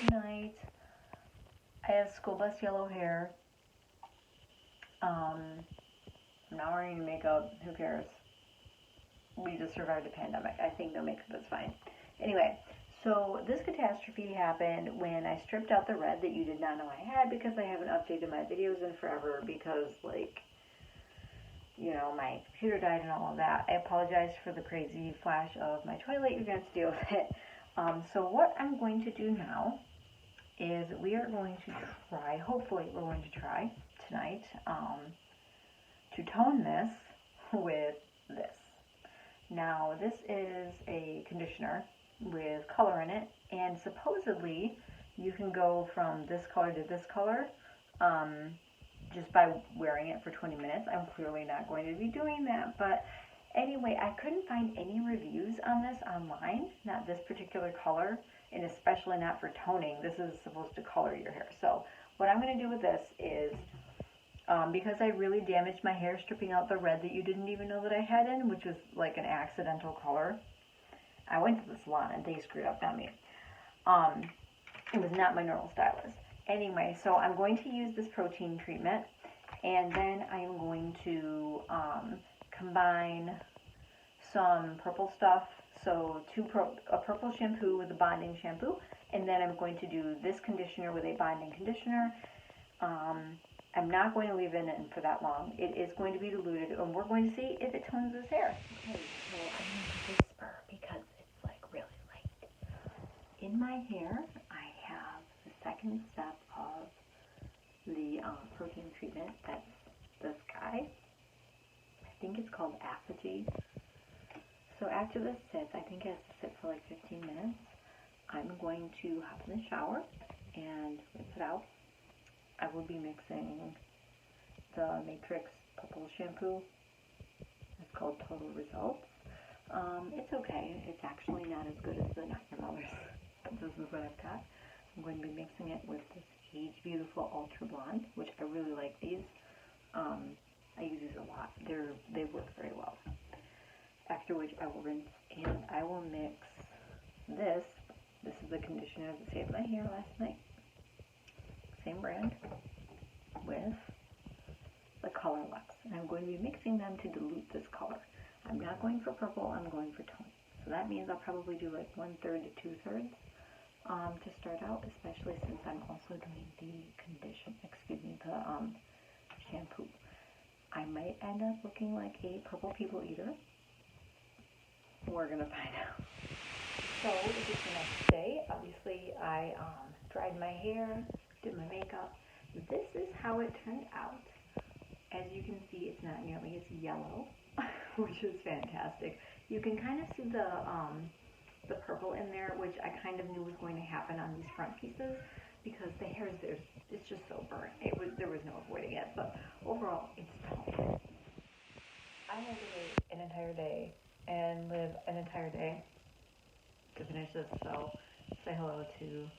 tonight. I have Schoolbus yellow hair. I'm not wearing any makeup. Who cares? We just survived a pandemic. I think no makeup is fine. Anyway, so this catastrophe happened when I stripped out the red that you did not know I had because I haven't updated my videos in forever because, like, you know, my computer died and all of that. I apologize for the crazy flash of my toilet. You're going to have to deal with it. So what I'm going to do now is we are going to try, hopefully we're going to try tonight, to tone this with this. Now, this is a conditioner with color in it, and supposedly you can go from this color to this color just by wearing it for 20 minutes. I'm clearly not going to be doing that, but anyway, I couldn't find any reviews on this online, not this particular color, and especially not for toning. This is supposed to color your hair. So what I'm going to do with this is, because I really damaged my hair stripping out the red that you didn't even know that I had in, which was like an accidental color. I went to the salon and they screwed up, not me. It was not my normal stylist. Anyway, so I'm going to use this protein treatment, and then I am going to combine some purple stuff. So a purple shampoo with a bonding shampoo, and then I'm going to do this conditioner with a bonding conditioner. I'm not going to leave it in for that long. It is going to be diluted, and we're going to see if it tones this hair. Okay, so I'm going to whisper because it's like really light. In my hair, I have the second step of the protein treatment. That's this guy. I think it's called Aphogee. So after this sits, I think it has to sit for like 15 minutes. I'm going to hop in the shower and rinse it out. I will be mixing the Matrix Purple Shampoo. It's called Total Results. It's okay. It's actually not as good as the Not Your Mother's. This is what I've got. I'm going to be mixing it with this Age Beautiful Ultra Blonde, which I really like these. I use these a lot. They work very well. After which I will rinse and I will mix this. This is the conditioner that saved my hair last night. Same brand, with the Color Lux. And I'm going to be mixing them to dilute this color. I'm not going for purple, I'm going for tone. So that means I'll probably do like 1/3 to 2/3 to start out, especially since I'm also doing the shampoo. I might end up looking like a purple people eater. We're gonna find out. So this is the next day. Obviously I dried my hair, did my makeup. This is how it turned out. As you can see, it's not nearly as yellow, which is fantastic. You can kind of see the purple in there, which I kind of knew was going to happen on these front pieces because the hair is it's just so burnt. There was no avoiding it, but overall it's toned. I had to wait an entire day and live an entire day to finish this, so say hello to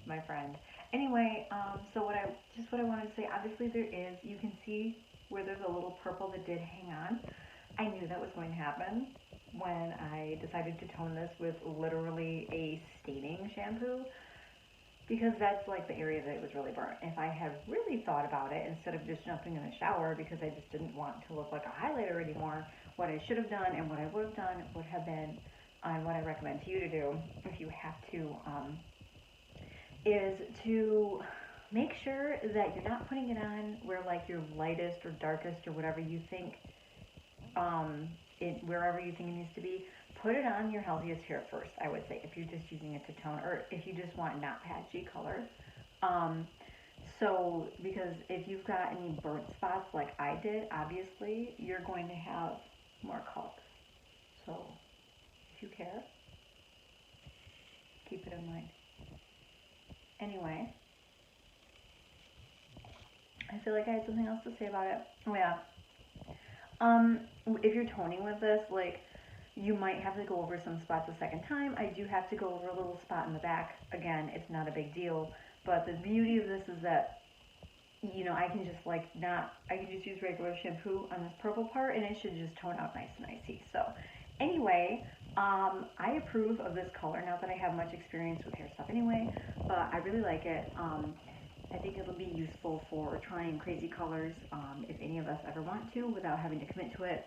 my friend. Anyway, so what I wanted to say, obviously you can see where there's a little purple that did hang on. I knew that was going to happen when I decided to tone this with literally a staining shampoo, because that's like the area that it was really burnt. If I had really thought about it, instead of just jumping in the shower because I just didn't want to look like a highlighter anymore, what I should have done and what I would have done would have been, and what I recommend to you to do if you have to, is to make sure that you're not putting it on where like your lightest or darkest or whatever you think, wherever you think it needs to be. Put it on your healthiest hair first, I would say, if you're just using it to tone, or if you just want not patchy color. So, because if you've got any burnt spots like I did, obviously, you're going to have more color. So, if you care, keep it in mind. Anyway, I feel like I had something else to say about it. Oh yeah. If you're toning with this, like, you might have to go over some spots a second time. I do have to go over a little spot in the back. Again, it's not a big deal. But the beauty of this is that, you know, I can just use regular shampoo on this purple part and it should just tone out nice and icy. So anyway, I approve of this color, not that I have much experience with hair stuff anyway, but I really like it. I think it'll be useful for trying crazy colors if any of us ever want to without having to commit to it,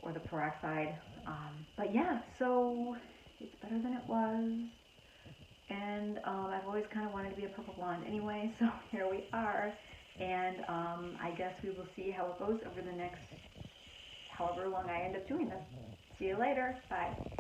or the peroxide. But yeah, so it's better than it was, and I've always kind of wanted to be a purple blonde anyway, so here we are, and I guess we will see how it goes over the next however long I end up doing this. See you later. Bye.